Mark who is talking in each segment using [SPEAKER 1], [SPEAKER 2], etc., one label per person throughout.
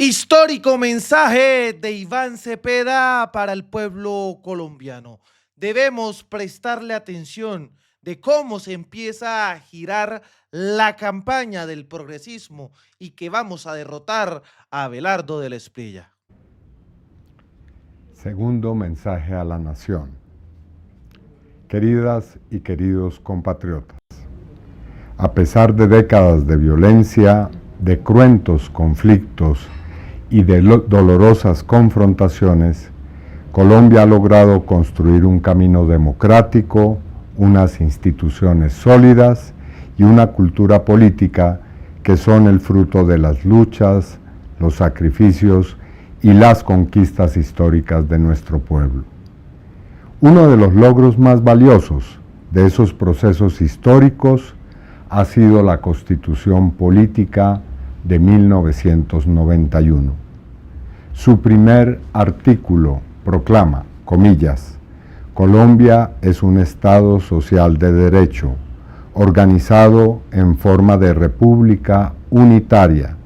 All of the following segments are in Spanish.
[SPEAKER 1] Histórico mensaje de Iván Cepeda para el pueblo colombiano. Debemos prestarle atención de cómo se empieza a girar la campaña del progresismo y que vamos a derrotar a Abelardo del Espriella.
[SPEAKER 2] Segundo mensaje a la nación. Queridas y queridos compatriotas, a pesar de décadas de violencia, de cruentos conflictos y de dolorosas confrontaciones, Colombia ha logrado construir un camino democrático, unas instituciones sólidas y una cultura política que son el fruto de las luchas, los sacrificios y las conquistas históricas de nuestro pueblo. Uno de los logros más valiosos de esos procesos históricos ha sido la Constitución Política de 1991. Su primer artículo proclama, comillas, Colombia es un Estado social de derecho, organizado en forma de república unitaria,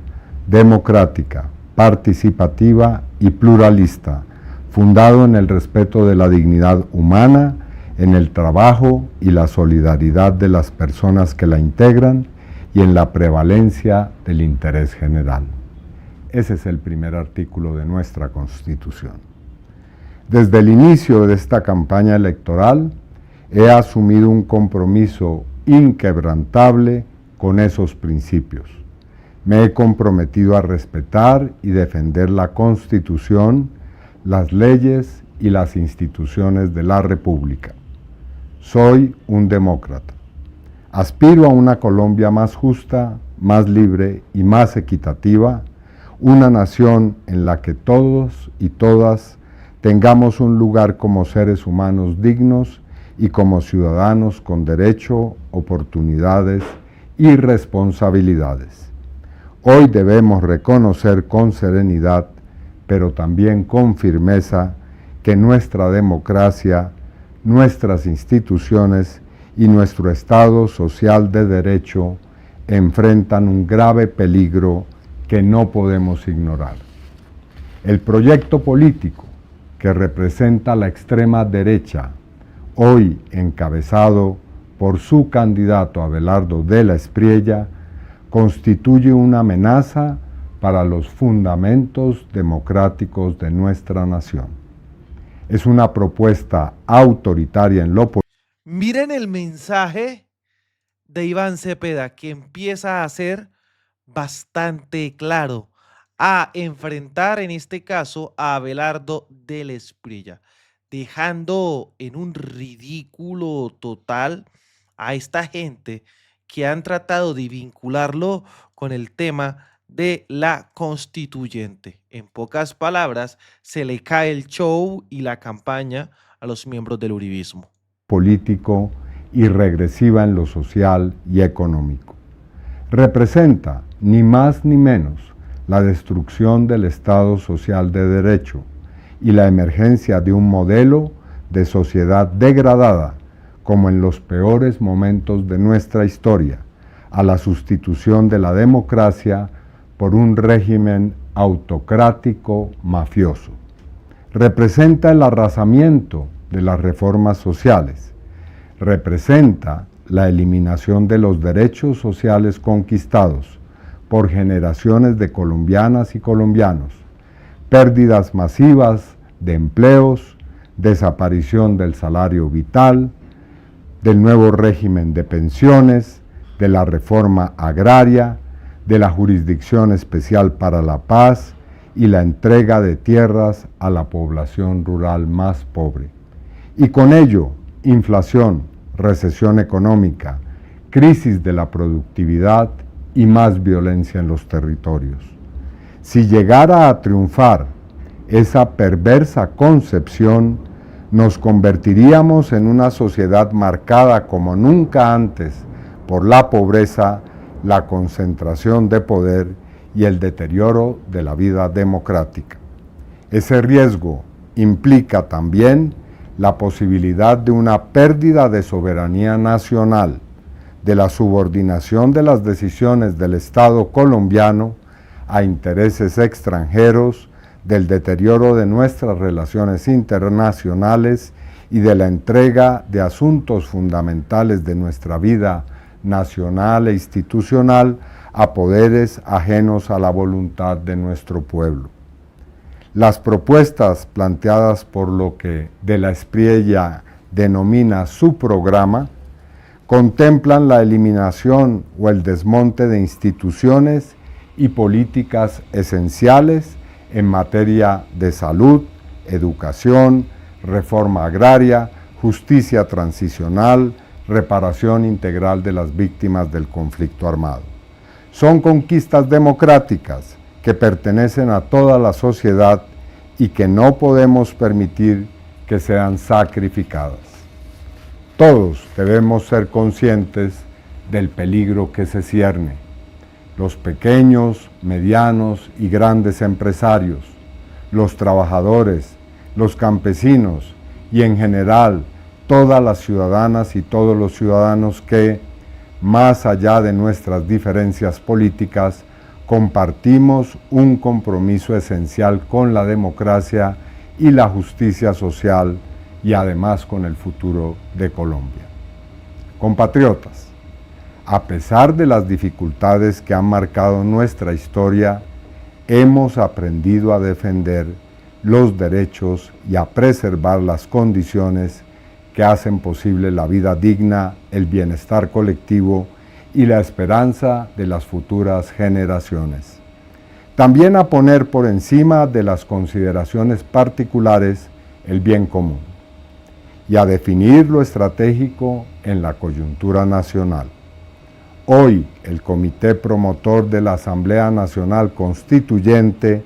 [SPEAKER 2] democrática, participativa y pluralista, fundado en el respeto de la dignidad humana, en el trabajo y la solidaridad de las personas que la integran y en la prevalencia del interés general. Ese es el primer artículo de nuestra Constitución. Desde el inicio de esta campaña electoral, he asumido un compromiso inquebrantable con esos principios. Me he comprometido a respetar y defender la Constitución, las leyes y las instituciones de la República. Soy un demócrata. Aspiro a una Colombia más justa, más libre y más equitativa, una nación en la que todos y todas tengamos un lugar como seres humanos dignos y como ciudadanos con derecho, oportunidades y responsabilidades. Hoy debemos reconocer con serenidad, pero también con firmeza, que nuestra democracia, nuestras instituciones y nuestro Estado social de derecho enfrentan un grave peligro que no podemos ignorar. El proyecto político que representa la extrema derecha, hoy encabezado por su candidato Abelardo del Espriella, constituye una amenaza para los fundamentos democráticos de nuestra nación. Es una propuesta autoritaria en lo político.
[SPEAKER 1] Miren el mensaje de Iván Cepeda, que empieza a ser bastante claro, a enfrentar en este caso a Abelardo del Espriella, dejando en un ridículo total a esta gente que han tratado de vincularlo con el tema de la constituyente. En pocas palabras, se le cae el show y la campaña a los miembros del uribismo.
[SPEAKER 2] Político y regresiva en lo social y económico. Representa, ni más ni menos, la destrucción del Estado social de derecho y la emergencia de un modelo de sociedad degradada, como en los peores momentos de nuestra historia, a la sustitución de la democracia por un régimen autocrático mafioso. Representa el arrasamiento de las reformas sociales. Representa la eliminación de los derechos sociales conquistados por generaciones de colombianas y colombianos, pérdidas masivas de empleos, desaparición del salario vital, del nuevo régimen de pensiones, de la reforma agraria, de la Jurisdicción Especial para la Paz y la entrega de tierras a la población rural más pobre. Y con ello, inflación, recesión económica, crisis de la productividad y más violencia en los territorios. Si llegara a triunfar esa perversa concepción, nos convertiríamos en una sociedad marcada como nunca antes por la pobreza, la concentración de poder y el deterioro de la vida democrática. Ese riesgo implica también la posibilidad de una pérdida de soberanía nacional, de la subordinación de las decisiones del Estado colombiano a intereses extranjeros, del deterioro de nuestras relaciones internacionales y de la entrega de asuntos fundamentales de nuestra vida nacional e institucional a poderes ajenos a la voluntad de nuestro pueblo. Las propuestas planteadas por lo que de la Espriella denomina su programa contemplan la eliminación o el desmonte de instituciones y políticas esenciales en materia de salud, educación, reforma agraria, justicia transicional, reparación integral de las víctimas del conflicto armado. Son conquistas democráticas que pertenecen a toda la sociedad y que no podemos permitir que sean sacrificadas. Todos debemos ser conscientes del peligro que se cierne. Los pequeños, medianos y grandes empresarios, los trabajadores, los campesinos y en general todas las ciudadanas y todos los ciudadanos que, más allá de nuestras diferencias políticas, compartimos un compromiso esencial con la democracia y la justicia social y además con el futuro de Colombia. Compatriotas, a pesar de las dificultades que han marcado nuestra historia, hemos aprendido a defender los derechos y a preservar las condiciones que hacen posible la vida digna, el bienestar colectivo y la esperanza de las futuras generaciones. También a poner por encima de las consideraciones particulares el bien común y a definir lo estratégico en la coyuntura nacional. Hoy, el Comité Promotor de la Asamblea Nacional Constituyente,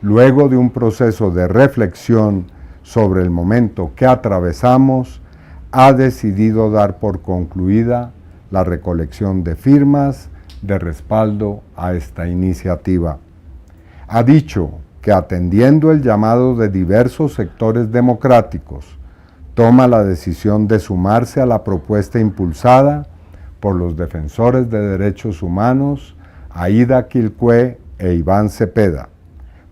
[SPEAKER 2] luego de un proceso de reflexión sobre el momento que atravesamos, ha decidido dar por concluida la recolección de firmas de respaldo a esta iniciativa. Ha dicho que atendiendo el llamado de diversos sectores democráticos, toma la decisión de sumarse a la propuesta impulsada por los defensores de derechos humanos Aida Quilpué e Iván Cepeda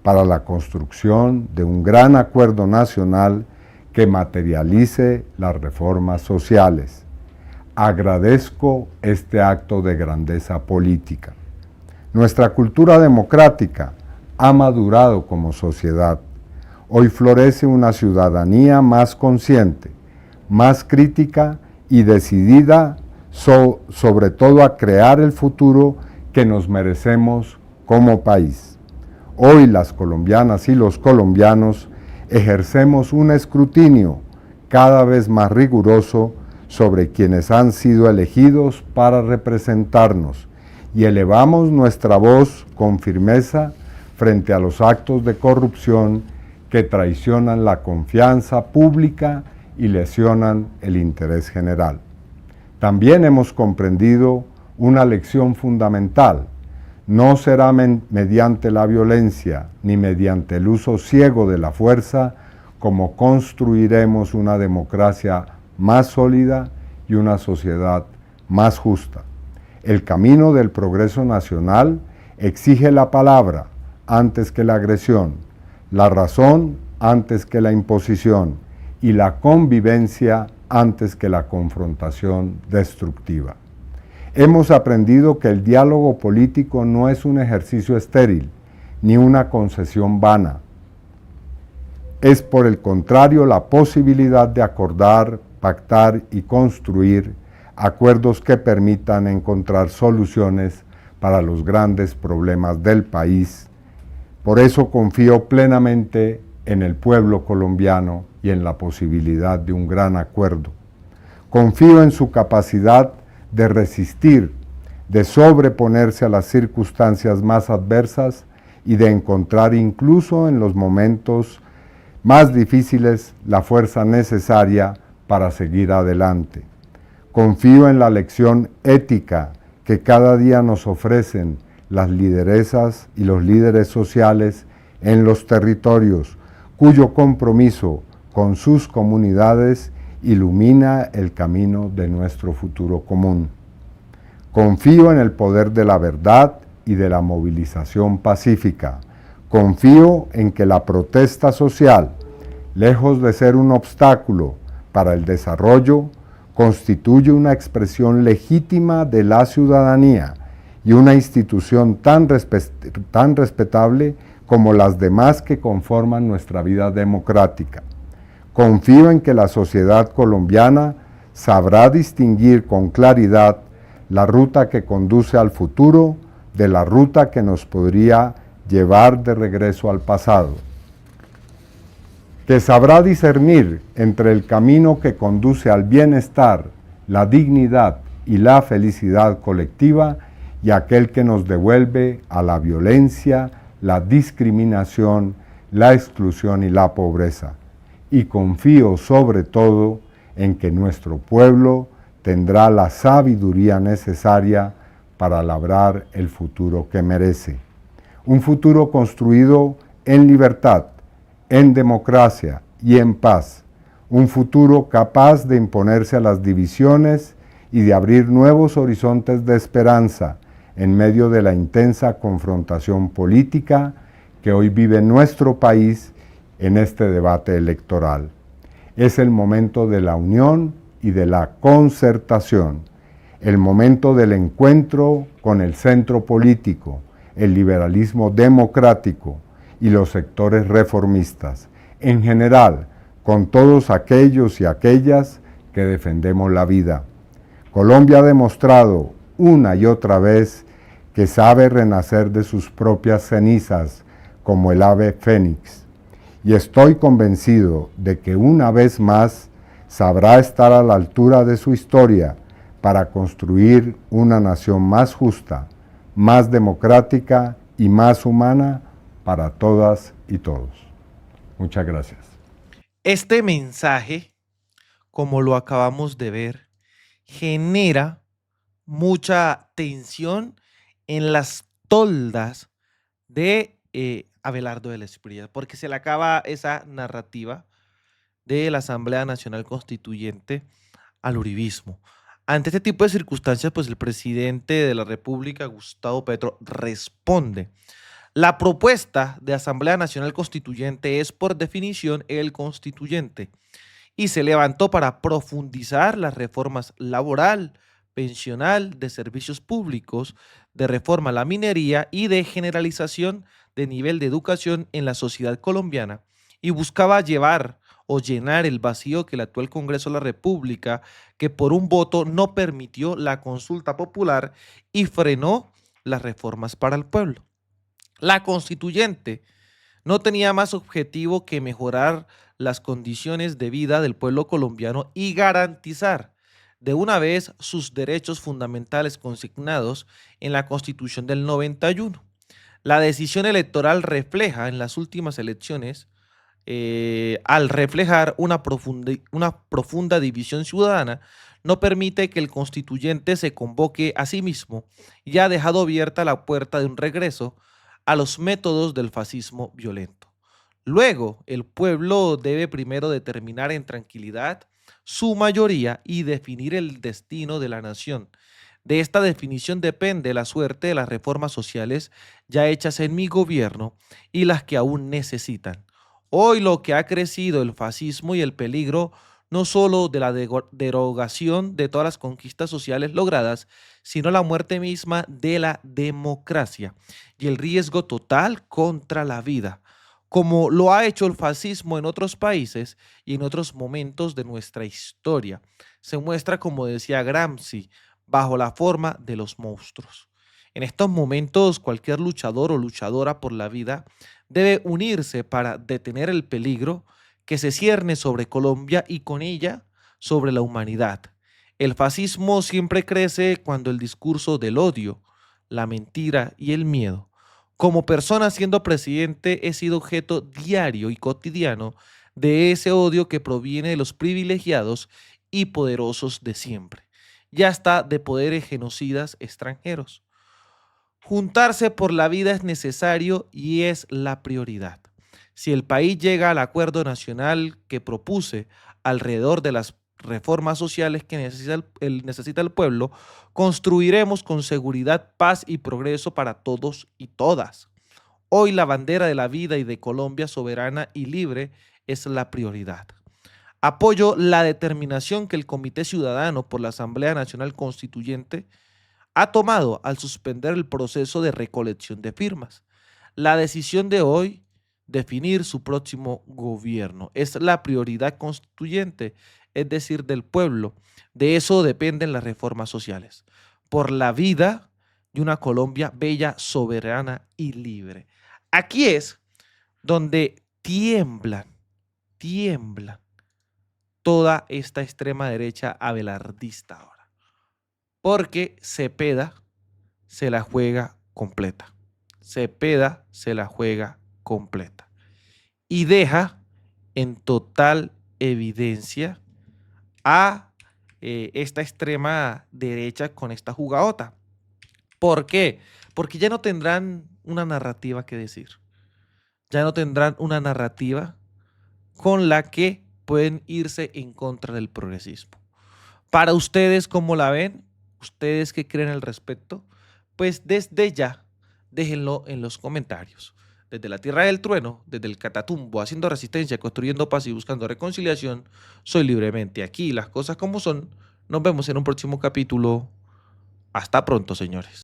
[SPEAKER 2] para la construcción de un gran acuerdo nacional que materialice las reformas sociales. Agradezco este acto de grandeza política. Nuestra cultura democrática ha madurado como sociedad. Hoy florece una ciudadanía más consciente, más crítica y decidida sobre todo a crear el futuro que nos merecemos como país. Hoy las colombianas y los colombianos ejercemos un escrutinio cada vez más riguroso sobre quienes han sido elegidos para representarnos y elevamos nuestra voz con firmeza frente a los actos de corrupción que traicionan la confianza pública y lesionan el interés general. También hemos comprendido una lección fundamental. No será mediante la violencia ni mediante el uso ciego de la fuerza como construiremos una democracia más sólida y una sociedad más justa. El camino del progreso nacional exige la palabra antes que la agresión, la razón antes que la imposición y la convivencia antes que la confrontación destructiva. Hemos aprendido que el diálogo político no es un ejercicio estéril, ni una concesión vana. Es por el contrario la posibilidad de acordar, pactar y construir acuerdos que permitan encontrar soluciones para los grandes problemas del país. Por eso confío plenamente en el pueblo colombiano y en la posibilidad de un gran acuerdo. Confío en su capacidad de resistir, de sobreponerse a las circunstancias más adversas y de encontrar incluso en los momentos más difíciles la fuerza necesaria para seguir adelante. Confío en la lección ética que cada día nos ofrecen las lideresas y los líderes sociales en los territorios, cuyo compromiso con sus comunidades ilumina el camino de nuestro futuro común. Confío en el poder de la verdad y de la movilización pacífica. Confío en que la protesta social, lejos de ser un obstáculo para el desarrollo, constituye una expresión legítima de la ciudadanía y una institución tan respetable como las demás que conforman nuestra vida democrática. Confío en que la sociedad colombiana sabrá distinguir con claridad la ruta que conduce al futuro de la ruta que nos podría llevar de regreso al pasado, que sabrá discernir entre el camino que conduce al bienestar, la dignidad y la felicidad colectiva y aquel que nos devuelve a la violencia, la discriminación, la exclusión y la pobreza. Y confío sobre todo en que nuestro pueblo tendrá la sabiduría necesaria para labrar el futuro que merece. Un futuro construido en libertad, en democracia y en paz. Un futuro capaz de imponerse a las divisiones y de abrir nuevos horizontes de esperanza en medio de la intensa confrontación política que hoy vive nuestro país en este debate electoral. Es el momento de la unión y de la concertación, el momento del encuentro con el centro político, el liberalismo democrático y los sectores reformistas, en general, con todos aquellos y aquellas que defendemos la vida. Colombia ha demostrado una y otra vez que sabe renacer de sus propias cenizas como el ave fénix. Y estoy convencido de que una vez más sabrá estar a la altura de su historia para construir una nación más justa, más democrática y más humana para todas y todos. Muchas gracias.
[SPEAKER 1] Este mensaje, como lo acabamos de ver, genera mucha tensión en las toldas de Abelardo del Espriella, porque se le acaba esa narrativa de la Asamblea Nacional Constituyente al uribismo. Ante este tipo de circunstancias, pues el presidente de la República, Gustavo Petro, responde. La propuesta de Asamblea Nacional Constituyente es, por definición, el constituyente y se levantó para profundizar las reformas laboral, pensional, de servicios públicos, de reforma a la minería y de generalización de nivel de educación en la sociedad colombiana y buscaba llevar o llenar el vacío que el actual Congreso de la República, que por un voto no permitió la consulta popular y frenó las reformas para el pueblo. La constituyente no tenía más objetivo que mejorar las condiciones de vida del pueblo colombiano y garantizar de una vez sus derechos fundamentales consignados en la Constitución del 91. La decisión electoral refleja en las últimas elecciones, al reflejar una profunda división ciudadana, no permite que el constituyente se convoque a sí mismo y ha dejado abierta la puerta de un regreso a los métodos del fascismo violento. Luego, el pueblo debe primero determinar en tranquilidad su mayoría y definir el destino de la nación. De esta definición depende la suerte de las reformas sociales ya hechas en mi gobierno y las que aún necesitan. Hoy lo que ha crecido el fascismo y el peligro no solo de la derogación de todas las conquistas sociales logradas, sino la muerte misma de la democracia y el riesgo total contra la vida, como lo ha hecho el fascismo en otros países y en otros momentos de nuestra historia. Se muestra, como decía Gramsci, bajo la forma de los monstruos. En estos momentos, cualquier luchador o luchadora por la vida debe unirse para detener el peligro que se cierne sobre Colombia y con ella sobre la humanidad. El fascismo siempre crece cuando el discurso del odio, la mentira y el miedo. Como persona siendo presidente he sido objeto diario y cotidiano de ese odio que proviene de los privilegiados y poderosos de siempre, y hasta de poderes genocidas extranjeros. Juntarse por la vida es necesario y es la prioridad. Si el país llega al acuerdo nacional que propuse alrededor de las reformas sociales que necesita el pueblo, construiremos con seguridad paz y progreso para todos y todas. Hoy la bandera de la vida y de Colombia soberana y libre es la prioridad. Apoyo la determinación que el Comité Ciudadano por la Asamblea Nacional Constituyente ha tomado al suspender el proceso de recolección de firmas. La decisión de hoy, definir su próximo gobierno, es la prioridad constituyente, es decir, del pueblo. De eso dependen las reformas sociales. Por la vida de una Colombia bella, soberana y libre. Aquí es donde tiemblan toda esta extrema derecha abelardista ahora. Porque Cepeda se la juega completa. Cepeda se la juega completa. Y deja en total evidencia a esta extrema derecha con esta jugadota. ¿Por qué? Porque ya no tendrán una narrativa que decir. Ya no tendrán una narrativa con la que pueden irse en contra del progresismo. Para ustedes, ¿cómo la ven? ¿Ustedes qué creen al respecto? Pues desde ya, déjenlo en los comentarios. Desde la tierra del trueno, desde el Catatumbo, haciendo resistencia, construyendo paz y buscando reconciliación, soy libremente aquí, las cosas como son. Nos vemos en un próximo capítulo. Hasta pronto, señores.